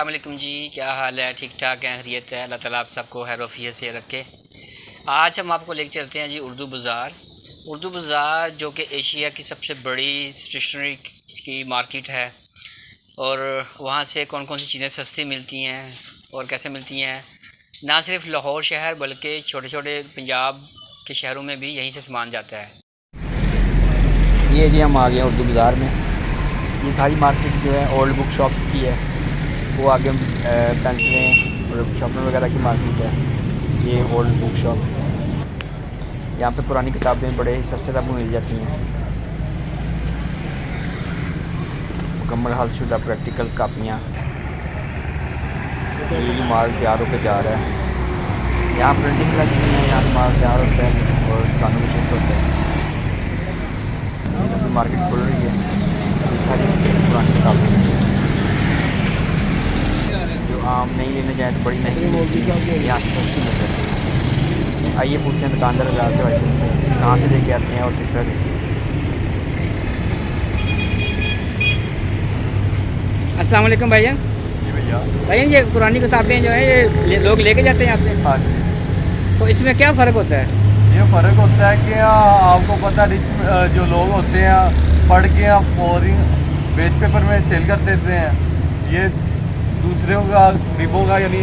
अस्सलाम वालेकुम जी, क्या हाल है? ठीक ठाक है, खैरियत है। अल्लाह ताला आप सबको खैर वफ़ियत से रखे। आज हम आपको लेके चलते हैं जी उर्दू बाज़ार। उर्दू बाज़ार जो कि एशिया की सबसे बड़ी स्टेशनरी की मार्केट है और वहाँ से कौन कौन सी चीज़ें सस्ती मिलती हैं और कैसे मिलती हैं। ना सिर्फ लाहौर शहर बल्कि छोटे छोटे पंजाब के शहरों में भी यहीं से सामान जाता है। ये जी हम आ गए हैं उर्दू बाज़ार में। ये सारी मार्केट जो है ओल्ड बुक शॉप की है, वो आगे पेंसिलें और शॉपनर वगैरह की मार्केट है। ये ओल्ड बुक शॉप है, यहाँ पे पुरानी किताबें बड़े ही सस्ते दामों में मिल जाती हैं। मुकम्मल हलशुदा प्रैक्टिकल्स कापियाँ। ये माल तैयार होकर जा रहा है। यहाँ प्रिंटिंग प्रेस नहीं है, यहाँ माल तैयार होता है और दुकानों में शिफ्ट होता है। मार्केट खुल रही है, ये सारी पुरानी किताबें जो आम नहीं लेने जाए तो बड़ी महंगी मिलती है, यहाँ सस्ती मिल जाती है। आइए पूछते हैं दुकानदार हज़ार से भाई से कहाँ से लेके आते हैं और किस तरह देते हैं। अस्सलाम वालेकुम भाईजान। भाईजान ये पुरानी किताबें जो है ये लोग लेके जाते हैं आपसे? हाँ जी। तो इसमें क्या फ़र्क होता है? ये फ़र्क होता है कि आपको पता रिच जो लोग होते हैं पढ़ के फॉरेन बेस पेपर में सेल कर देते हैं। ये दूसरों का गरीबों का यानी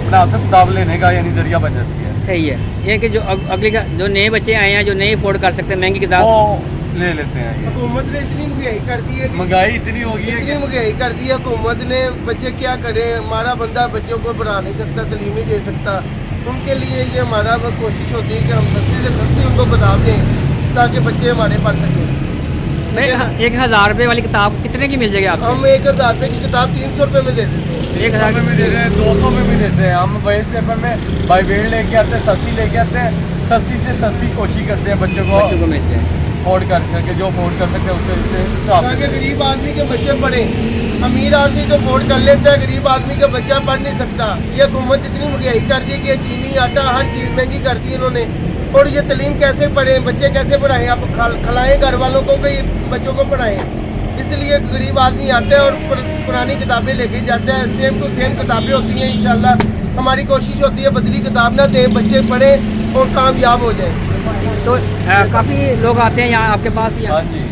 मुनासिब किताब लेने का यानी जरिया बन जाती है। सही है। ये कि जो अगले का जो नए बच्चे आए हैं जो नहीं अफोर्ड कर सकते महंगी किताब, वो ले लेते हैं। ये हुकूमत ने इतनी महंगाई कर दी है, महंगाई इतनी हो गई है इतनी कि महंगाई कर दी है हुकूमत ने। बच्चे क्या करें, हमारा बंदा बच्चों को पढ़ा नहीं सकता, तालीम नहीं दे सकता। उनके लिए ये हमारा कोशिश होती है कि हम सस्ती से सस्ती उनको किताब दें ताकि बच्चे हमारे पढ़ सकें। मैं 1000 रुपये वाली किताब कितने की मिल जाएगी आपको? हम 1000 रुपये की किताब 300 रुपये में दे देते हैं। 100 में भी दे रहे हैं, 200 में भी देते हैं। हम बेस पेपर में बाई वेट लेके आते हैं, सस्ती लेके आते हैं। सस्ती से सस्ती कोशिश करते हैं बच्चों को मिलते हैं अफोर्ड करके, जो अफोर्ड कर सकते हैं उससे हिसाब ताकि गरीब आदमी के बच्चे पढ़ें। अमीर आदमी तो अफोर्ड कर लेता है, गरीब आदमी का बच्चा पढ़ नहीं सकता। ये हुकूमत इतनी महंगाई कर दी कि चीनी आटा हर चीज़ महंगी कर दी इन्होंने। और ये तालीम कैसे पढ़ें, बच्चे कैसे पढ़ाएं? आप खिलाएँ घर वालों को कि बच्चों को पढ़ाएं। इसलिए गरीब आदमी आता है और पुरानी किताबें लेके जाता है। सेम टू सेम किताबें होती हैं। इंशाल्लाह हमारी कोशिश होती है बदली किताब ना दें, बच्चे पढ़ें और कामयाब हो जाएं। तो काफ़ी लोग आते हैं यहाँ आपके पास? हाँ जी,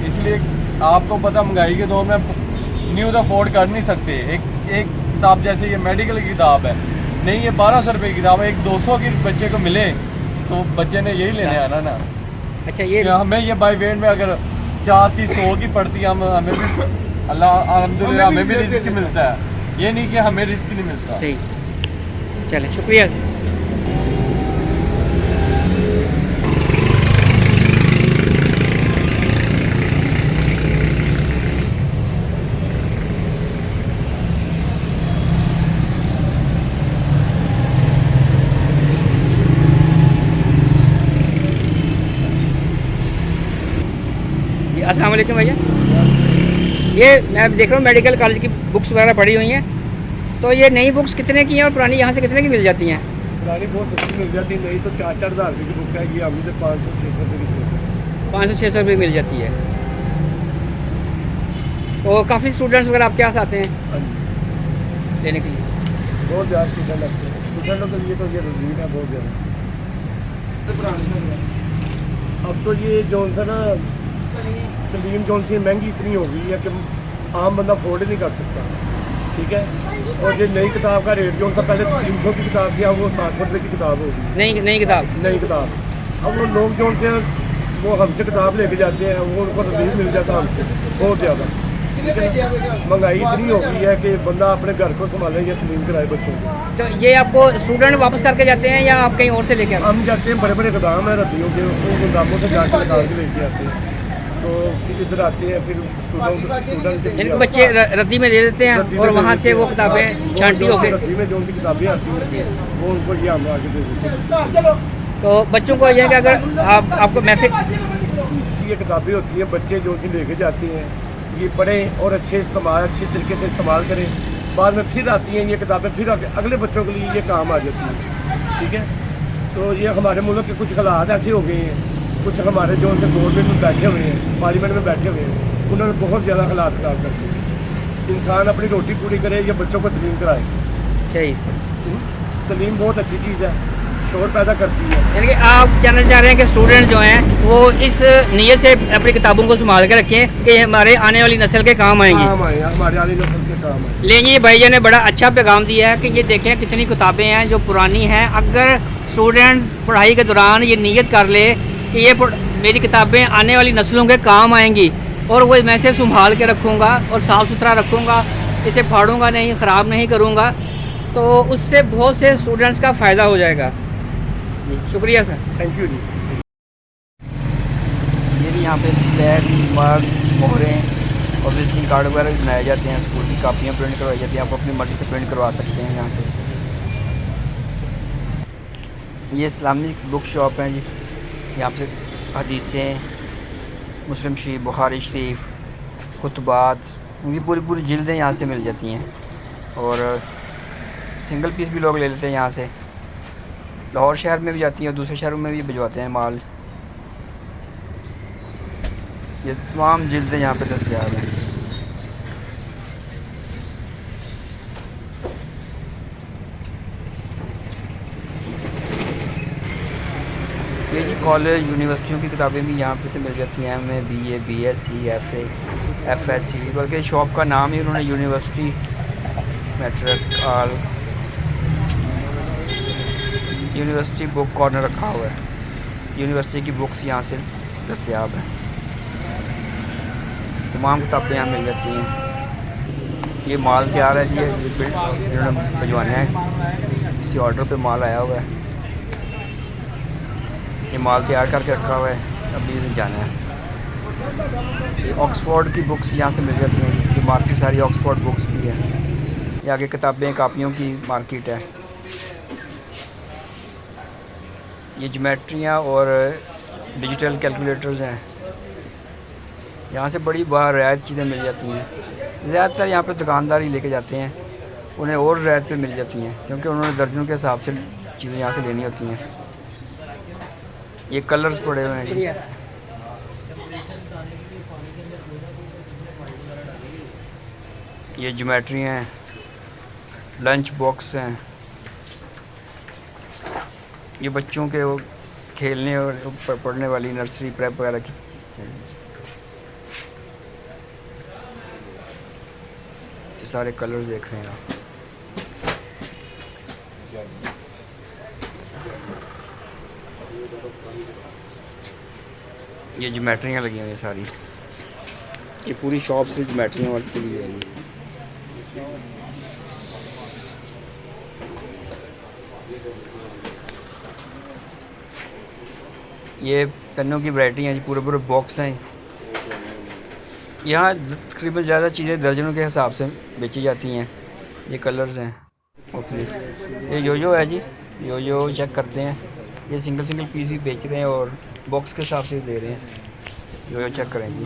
इसलिए आपको पता महंगाई के दौर में न्यूज़ अफोर्ड कर नहीं सकते। एक किताब जैसे ये मेडिकल की किताब है, नहीं ये 1200 रुपये की किताब है, एक 200 की बच्चे को मिले तो बच्चे ने यही लेने आना ना। अच्छा, ये हमें ये बाई वेट में अगर 50 की 100 की पड़ती है, हमें भी अल्लाह अल्हम्दुलिल्लाह हमें भी रिस्क मिलता है। ये नहीं कि हमें रिस्क नहीं मिलता। सही, चलें, शुक्रिया। अस्सलाम वालेकुम भैया। ये मैं देख रहा हूँ मेडिकल कॉलेज की बुक्स वगैरह पड़ी हुई हैं, तो ये नई बुक्स कितने की हैं और पुरानी यहाँ से कितने की मिल जाती हैं? पुरानी बहुत सस्ती मिल जाती है, नहीं तो 4-4 हज़ार रुपये की बुक है। ये अभी तो 500-600 रुपये की सेल है। 500-600 रुपये मिल जाती है। तो काफ़ी स्टूडेंट्स वगैरह आपके पास आते हैं हाँ जी, लेने के लिए? बहुत ज़्यादा स्टूडेंट लगते हैं। स्टूडेंटों के लिए तो ये रजीन है बहुत ज़्यादा। अब तो ये जौन सा ना तलीम जौन सी महंगी इतनी हो गई है कि आम बंदा अफोर्ड ही नहीं कर सकता। ठीक है, और ये नई किताब का रेट जौन सा पहले 300 की किताब थी, अब वो 700 रुपये की किताब होगी। नई किताब नई किताब अब वो लोग जौन से वो हमसे किताब लेके जाते हैं, वो उनको रिलीफ मिल जाता है हमसे बहुत ज़्यादा। महंगाई इतनी हो गई है कि बंदा अपने घर को संभाले या तलीम कराए बच्चों को। तो ये आपको स्टूडेंट वापस करके जाते हैं या आप कहीं और से लेके आते हम जाते हैं, बड़े बड़े गोदाम है रद्दियों के, उन गोदामों से जाकर निकाल के लेके आते हैं। तो फिर इधर आते हैं, फिर स्टूडेंट हैं? इनको बच्चे रद्दी में दे देते हैं और वहाँ से वो किताबें छांटी होकर रद्दी में जो सी किताबें आती हैं वो उनको ये हम आगे दे देते हैं। तो बच्चों को यह है कि अगर आपको मैसेज ये किताबें होती हैं बच्चे जो सी लेके जाते हैं, ये पढ़ें और अच्छे तरीके से इस्तेमाल करें। बाद में फिर आती हैं ये किताबें, फिर अगले बच्चों के लिए ये काम आ जाती हैं। ठीक है, तो ये हमारे मुल्क के कुछ हालात ऐसे हो गए हैं, कुछ हमारे जो से गवर्नमेंट में बैठे हुए हैं, पार्लियामेंट में बैठे हुए हैं, उन्होंने बहुत ज़्यादा हालात ख़राब कर दिए। इंसान अपनी रोटी पूरी करे या बच्चों को तलीम कराए। सही। तलीम बहुत अच्छी चीज़ है, शोर पैदा करती है। यानी कि आप कहना चाह रहे हैं कि स्टूडेंट जो हैं वो इस नीयत से अपनी किताबों को संभाल के रखें कि हमारे आने वाली नस्ल के काम आएंगी। काम आए, हमारे आने नस्ल के काम आए। लेकिन ये भाईजान ने बड़ा अच्छा पैगाम दिया है कि ये देखें कितनी किताबें हैं जो पुरानी हैं। अगर स्टूडेंट पढ़ाई के दौरान ये नीयत कर ले कि ये मेरी किताबें आने वाली नस्लों के काम आएंगी और वो मैं इसे संभाल के रखूँगा और साफ़ सुथरा रखूँगा, इसे फाड़ूँगा नहीं, ख़राब नहीं करूँगा, तो उससे बहुत से स्टूडेंट्स का फ़ायदा हो जाएगा। जी शुक्रिया सर। थैंक यू जी। ये भी यहाँ पे फ्लैग्स, मग, मोहरें और विजिटिंग कार्ड वगैरह भी बनाए जाते हैं। स्कूल की कापियाँ प्रिंट करवाई जाती हैं, आप अपनी मर्ज़ी से प्रिंट करवा सकते हैं यहाँ से। ये इस्लामिक बुक शॉप है जी, यहाँ पे हदीसें, मुस्लिम शरीफ, बुखारी शरीफ, खुतबात, उनकी पूरी जिल्दें यहाँ से मिल जाती हैं और सिंगल पीस भी लोग ले लेते हैं यहाँ से। लाहौर शहर में भी जाती हैं और दूसरे शहरों में भी भिजवाते हैं माल। ये तमाम जिल्दें यहाँ पे दस्तयाब हैं। ये जी कॉलेज यूनिवर्सिटियों की किताबें भी यहाँ पे से मिल जाती हैं, MA, BA, BSc, FA, FSc, बल्कि शॉप का नाम ही उन्होंने यूनिवर्सिटी मैट्रिक और यूनिवर्सिटी बुक कॉर्नर रखा हुआ है। यूनिवर्सिटी की बुक्स यहाँ से दस्तयाब हैं, तमाम किताबें यहाँ मिल जाती हैं। ये माल तैयार है जी, ये इन्होंने भिजवाना है, किसी ऑर्डर पे माल आया हुआ है। ये माल तैयार करके रखा हुआ है, अभी जाना है। ये ऑक्सफोर्ड की बुक्स यहाँ से मिल जाती हैं, ये मार्केट सारी ऑक्सफोर्ड बुक्स की है। ये आगे किताबें, कापियों की मार्केट है। ये ज्योमेट्रियाँ और डिजिटल कैलकुलेटर्स हैं, यहाँ से बड़ी बार रियायत चीज़ें मिल जाती हैं। ज़्यादातर यहाँ पे दुकानदार ही लेके जाते हैं, उन्हें और रियायत पे मिल जाती हैं क्योंकि उन्होंने दर्जनों के हिसाब से चीज़ें यहाँ से लेनी होती हैं। ये कलर्स पड़े हुए हैं जी। ये ज्योमेट्री हैं, लंच बॉक्स हैं, ये बच्चों के वो खेलने और पढ़ने वाली नर्सरी प्रेप वगैरह की। ये सारे कलर्स देख रहे हैं आप। ये ज्योमेट्रियाँ लगी हुई हैं सारी, ये पूरी शॉप से ज्योमेट्रियाँ वर्क के लिए है। ये पेनों की वैरायटी हैं, पूरे बॉक्स हैं। यहाँ तकरीबन ज़्यादा चीज़ें दर्जनों के हिसाब से बेची जाती हैं। ये कलर्स हैं मुख्तलिफ। ये योजो है जी, योजो चेक करते हैं, ये सिंगल पीस भी बेच रहे हैं और बॉक्स के हिसाब से दे रहे हैं। योजो चेक करें जी।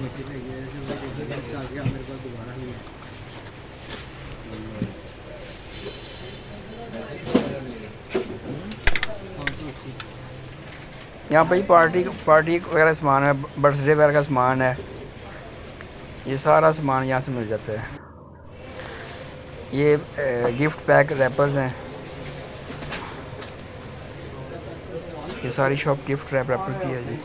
यहाँ पर पार्टी वगैरह सामान है, बर्थडे वगैरह का सामान है, ये सारा सामान यहाँ से मिल जाता है। ये गिफ्ट पैक रैपर्स हैं, ये सारी शॉप गिफ्ट रैपर की है जी।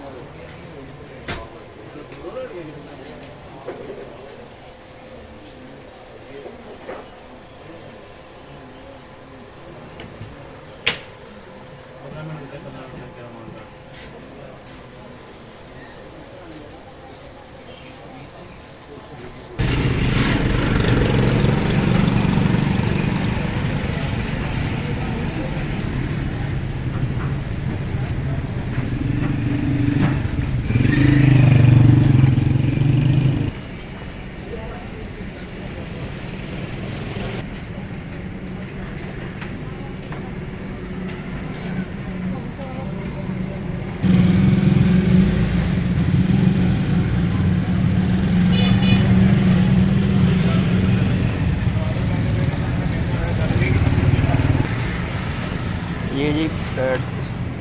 ये जी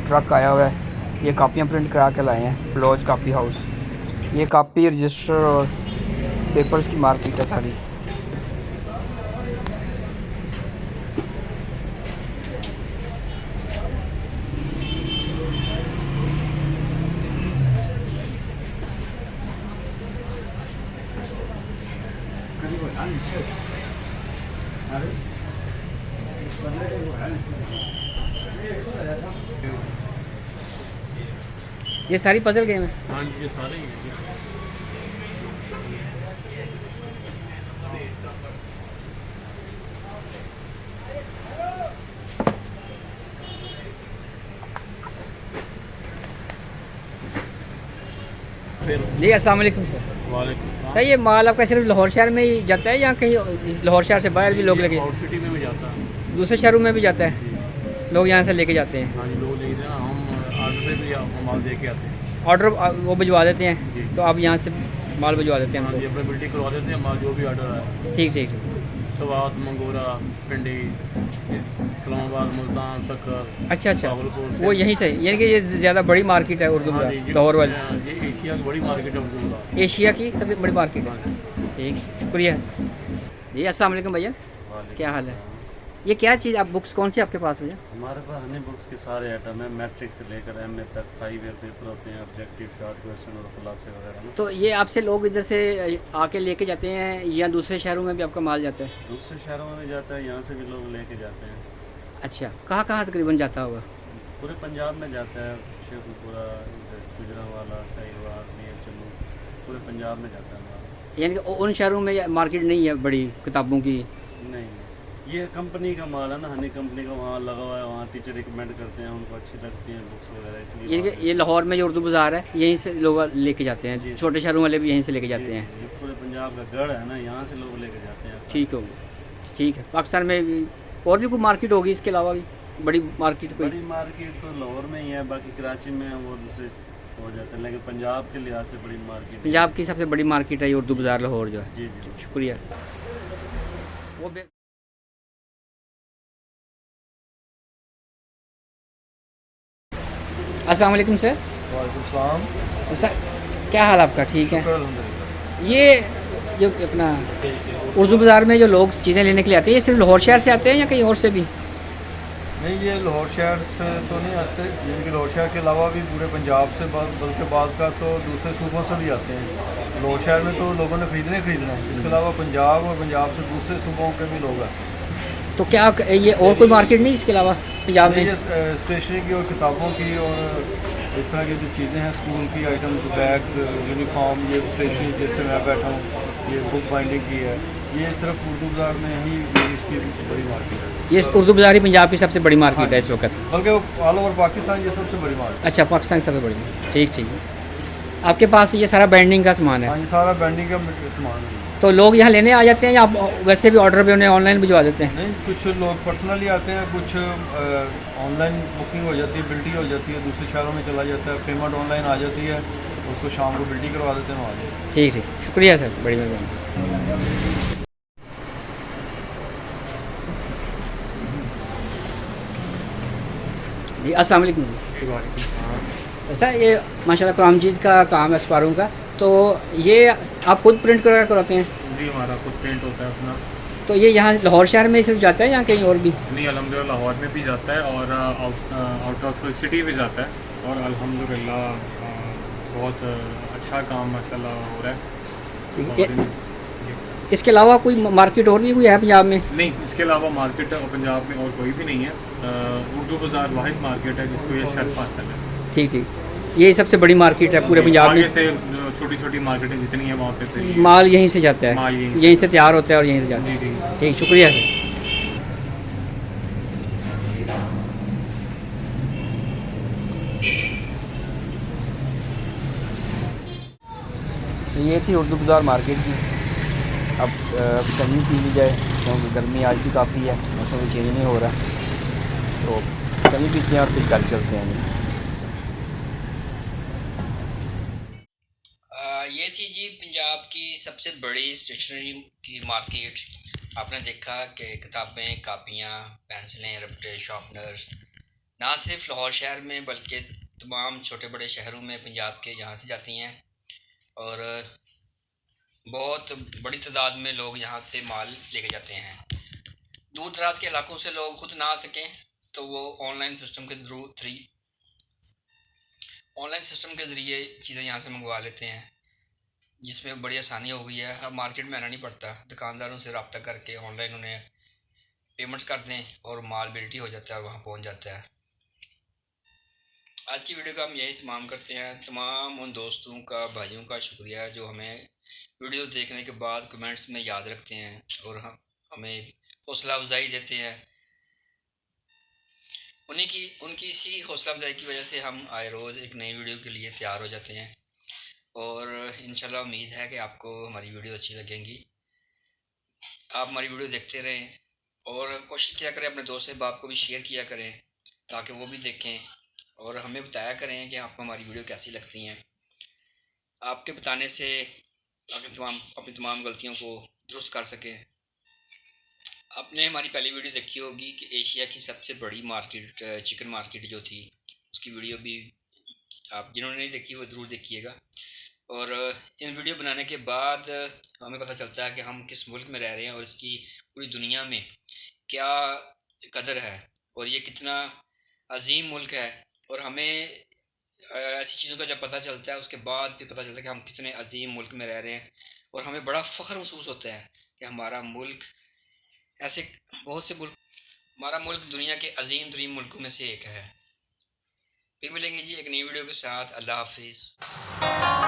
ट्रक आया हुआ है, ये कापियाँ प्रिंट करा के लाए हैं, ब्लॉज कापी हाउस। ये कापी, रजिस्टर और पेपर्स की मार्केट है सारी। ये सारी पजल गेम है। हाँ जी, ये सारे ही हैं। जी अस्सलाम वालेकुम सर। वालेकुम सर ये माल आपका सिर्फ लाहौर शहर में ही जाता है या कहीं लाहौर शहर से बाहर भी लोग लेके, आउट सिटी में भी जाता है। दूसरे शहरों में भी जाता है, लोग यहाँ से लेके जाते हैं? हाँ जी, लोग ले हैं, हम ऑर्डर पे भी आपको माल दे के आते हैं। ऑर्डर वो भिजवा देते हैं, जी। तो आप यहाँ से माल भिजवा देते हैं हाँ जी, हमको? अपने बिल्टी करवा देते हैं माल, जो भी ऑर्डर है। ठीक ठीक ठीक। सवात, मंगोरा, पिंडी, इस्लामाबाद, मुल्तान, शक्कर। अच्छा अच्छा, भागलपुर से। वो यहीं से, यानी कि ये ज़्यादा बड़ी मार्केट है उर्दू हाँ बाज़ार, जी, लाहौर वाली? ये एशिया की बड़ी मार्केट है उर्दू बाज़ार। एशिया की सबसे बड़ी मार्केट है। ठीक, शुक्रिया जी। अस्सलाम वालेकुम भैया, क्या हाल है? ये क्या चीज़, आप बुक्स कौन सी आपके पास है? हमारे पास हनी बुक्स के सारे आइटम हैं, मैट्रिक से लेकर एमए तक, 5 ईयर पेपर होते हैं, ऑब्जेक्टिव, शॉर्ट क्वेश्चन और खुलासे वगैरह में। तो ये आपसे लोग इधर से आके लेके जाते हैं या दूसरे शहरों में भी आपका माल जाता है? दूसरे शहरों में भी जाता है, यहाँ से भी लोग लेके जाते हैं। अच्छा, कहाँ कहाँ तकरीबन जाता होगा? पूरे पंजाब में जाता है, शेखुपुरा, गुजरांवाला, साहिवाल, मीर जम्मू, पूरे पंजाब में जाता है माल। यानी कि उन शहरों में मार्केट नहीं है बड़ी किताबों की? नहीं, ये कंपनी का माल है ना, हनी कंपनी का, वहाँ लगा हुआ है, वहाँ टीचर रिकमेंड करते हैं, उनको अच्छी लगती हैं बुक्स वगैरह, इसलिए यानी कि ये लाहौर में जो उर्दू बाज़ार है यहीं से लोग लेके जाते हैं, जी। छोटे शहरों वाले भी यहीं से लेके जी, जाते हैं? ये पूरे पंजाब का गढ़ है ना, यहाँ से लोग लेके जाते हैं। ठीक हो, ठीक है। पाकिस्तान में भी और भी कोई मार्केट होगी इसके अलावा भी, बड़ी मार्केट कोई? बड़ी मार्केट तो लाहौर में ही है, बाकी कराची में वो दूसरे हो जाते हैं, लेकिन पंजाब के लिहाज से बड़ी मार्केट पंजाब की सबसे बड़ी मार्केट है ये उर्दू बाज़ार लाहौर जो है। जी जी। शुक्रिया। वो अस्सलाम वालेकुम सर। वालेकुम सलाम। सर क्या हाल आपका? ठीक है। अल्हम्दुलिल्लाह। ये जो अपना उर्दू बाज़ार में जो लोग चीज़ें लेने के लिए आते हैं, ये सिर्फ लाहौर शहर से आते हैं या कहीं और से भी? नहीं, ये लाहौर शहर से तो नहीं आते, जिनकी लाहौर शहर के अलावा भी पूरे पंजाब से, बल्कि बाद का तो दूसरे सूबों से भी आते हैं। लाहौर शहर में तो लोगों ने खरीदना है, इसके अलावा पंजाब और पंजाब से दूसरे सूबों के भी लोग आते हैं। तो क्या ये और कोई मार्केट नहीं इसके अलावा पंजाब में? ये स्टेशनरी की और किताबों की और इस तरह की जो चीज़ें हैं, स्कूल की आइटम्स, बैग्स, यूनिफॉर्म, ये स्टेशनरी जैसे मैं बैठा हूँ, ये बुक बाइंडिंग की है, ये सिर्फ उर्दू बाज़ार में ही इसकी बड़ी मार्केट है। ये उर्दू बाज़ार ही पंजाब की सबसे बड़ी मार्केट है इस वक्त? बल्कि ऑल ओवर पाकिस्तान ये सबसे बड़ी मार्केट है। अच्छा, पाकिस्तान की सबसे बड़ी। ठीक ठीक। आपके पास ये सारा बैंडिंग का सामान हाँ, है? ये सारा बैंडिंग का सामान है। तो लोग यहाँ लेने आ जाते हैं या आप वैसे भी ऑर्डर पे उन्हें ऑनलाइन भिजवा देते हैं? नहीं, कुछ लोग पर्सनली आते हैं, कुछ ऑनलाइन बुकिंग हो जाती है, बिल्टी हो जाती है, दूसरे शहरों में चला जाता है, पेमेंट ऑनलाइन आ जाती है, उसको शाम को बिल्टी करवा देते हैं वहाँ। ठीक ठीक, शुक्रिया सर, बड़ी मेहरबानी। जी अस्सलाम वालेकुम। सर ये माशाल्लाह कुरान मजीद का काम है अखबारों का, तो ये आप खुद प्रिंट करवाते हैं? जी, हमारा खुद प्रिंट होता है अपना। तो ये यहाँ लाहौर शहर में सिर्फ जाता है या कहीं और भी? नहीं, अल्हम्दुलिल्लाह लाहौर में भी जाता है और आउट ऑफ सिटी भी जाता है, और अल्हम्दुलिल्लाह बहुत अच्छा काम माशाल्लाह हो रहा है। ठीक है। इसके अलावा कोई मार्केट और भी कोई है पंजाब में? नहीं, इसके अलावा मार्केट पंजाब में और कोई भी नहीं है। उर्दू बाज़ार वाहिद मार्केट है जिसको ये शर्फ हासिल है। ठीक ठीक, ये सबसे बड़ी मार्केट है पूरे पंजाब में? आगे से छोटी छोटी मार्केटें जितनी हैं वहाँ पे फिर ये माल यहीं से जाता है? माल यहीं यहीं से तैयार होता है और यहीं से जाता है? जी जी। ठीक, शुक्रिया सर। तो ये थी उर्दू बाज़ार मार्केट की। अब स्टंगी पी ली जाए क्योंकि गर्मी आज भी काफ़ी है, मौसम भी चेंज नहीं हो रहा, तो स्टंगी पीते हैं और फिर घर चलते हैं। ये थी जी पंजाब की सबसे बड़ी स्टेशनरी की मार्केट। आपने देखा कि किताबें, कापियाँ, पेंसिलें, रबड़े, शार्पनर्स ना सिर्फ लाहौर शहर में बल्कि तमाम छोटे बड़े शहरों में पंजाब के यहाँ से जाती हैं, और बहुत बड़ी तादाद में लोग यहाँ से माल लेके जाते हैं। दूर दराज के इलाकों से लोग खुद ना आ सकें तो वो ऑनलाइन सिस्टम के ज़रिए चीज़ें यहाँ से मंगवा लेते हैं। जिसमें बड़ी आसानी हो गई है। अब मार्केट में आना नहीं पड़ता, दुकानदारों से रब्ता करके ऑनलाइन उन्हें पेमेंट्स कर दें और माल बिल्टी हो जाता है और वहाँ पहुँच जाता है। आज की वीडियो का हम यही तमाम करते हैं। तमाम उन दोस्तों का, भाइयों का शुक्रिया जो हमें वीडियो देखने के बाद कमेंट्स में याद रखते हैं और हमें हौसला अफजाई देते हैं। उनकी इसी हौसला अफजाई की वजह से हम आए रोज़ एक नई वीडियो के लिए तैयार हो जाते हैं और इंशाल्लाह उम्मीद है कि आपको हमारी वीडियो अच्छी लगेंगी। आप हमारी वीडियो देखते रहें और कोशिश किया करें अपने दोस्त अहबाब को भी शेयर किया करें ताकि वो भी देखें और हमें बताया करें कि आपको हमारी वीडियो कैसी लगती हैं। आपके बताने से अपनी तमाम गलतियों को दुरुस्त कर सकें। आपने हमारी पहली वीडियो देखी होगी कि एशिया की सबसे बड़ी मार्केट, चिकन मार्केट जो थी, उसकी वीडियो भी आप जिन्होंने नहीं देखी वो ज़रूर देखिएगा। और इन वीडियो बनाने के बाद हमें पता चलता है कि हम किस मुल्क में रह रहे हैं और इसकी पूरी दुनिया में क्या कदर है और ये कितना अजीम मुल्क है। और हमें ऐसी चीज़ों का जब पता चलता है उसके बाद फिर पता चलता है कि हम कितने अजीम मुल्क में रह रहे हैं और हमें बड़ा फ़ख्र महसूस होता है कि हमारा मुल्क ऐसे बहुत से मुल्क, हमारा मुल्क दुनिया के अजीम तरीन मुल्कों में से एक है। फिर मिलेंगे जी एक नई वीडियो के साथ। अल्लाह हाफिज़।